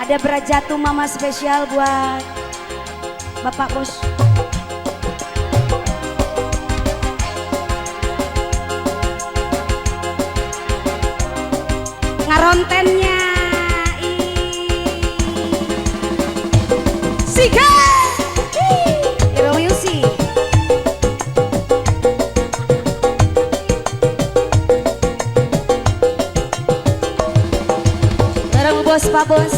Ada berajatu mama spesial buat Bapak Bos. Ngarontennya Sika Hero Music. Bareng bos Pak Bos.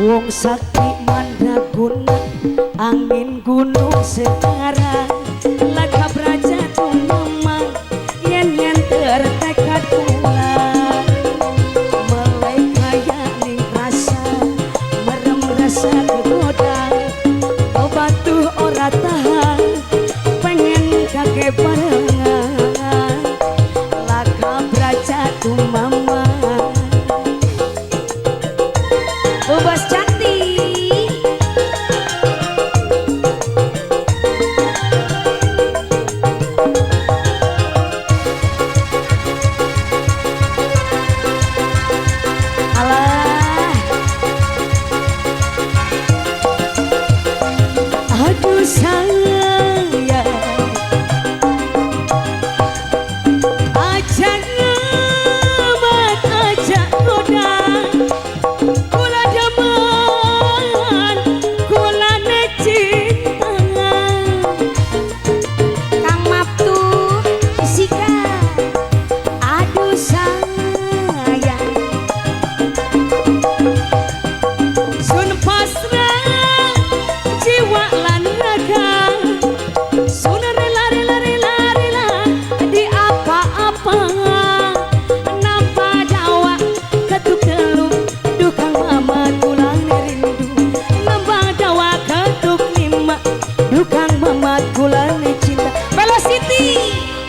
Wong sakti mandraguna angin gunung sekarang laka braja tumama yen tertekad pulang mulai kaya ning rasa merem rasa kegoda kau batu ora tahan pengen kakek barengan laka braja tumama. Bos cantik alah aduh sayang ajak ngemat ajak godang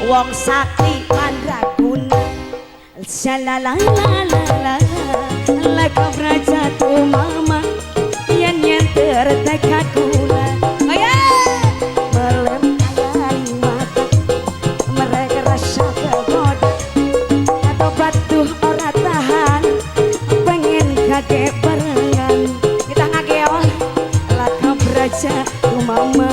wong sakti mandraguna shalalalalala laka braja tumama yen tertekad kula melem kaya mata mereka rasa kegoda atau batu ora tahan pengen kakek barengan kita ngakeo laka braja tumama.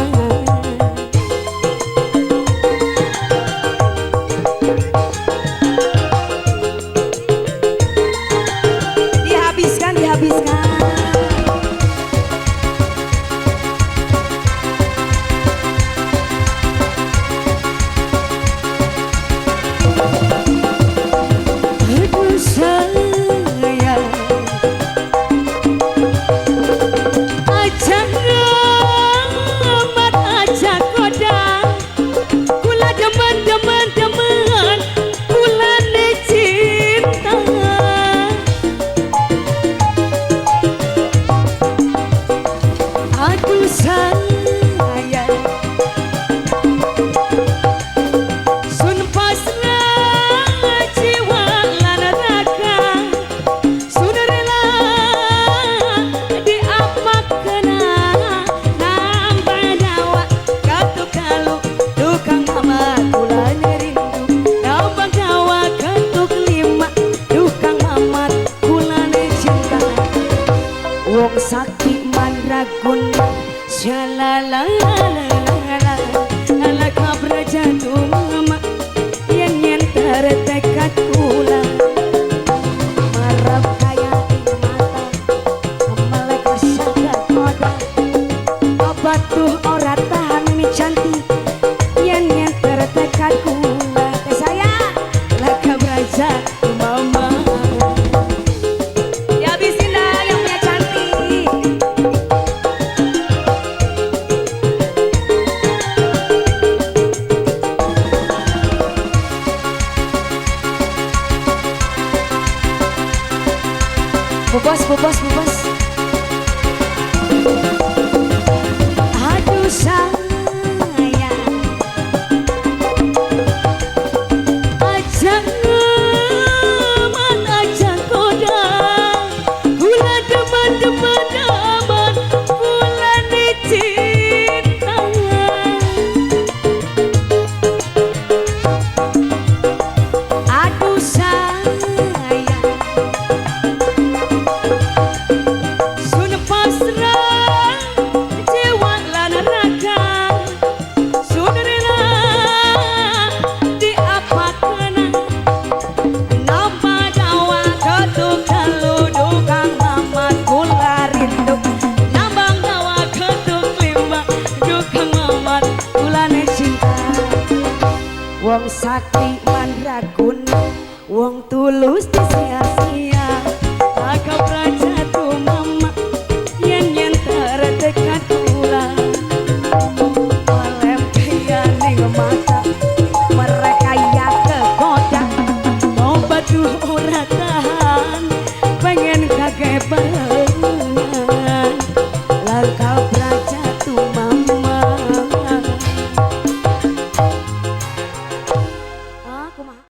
Wong sakti mandraguna shalalalalala laka braja tumama yen tertekad kula marap kaya ing mata melek rasa koda batu ora tahan mi cantik yen tertekad kula saya laka braja tumama. Bubos. Aduh sayang wong sakti mandraguna wong tulus disias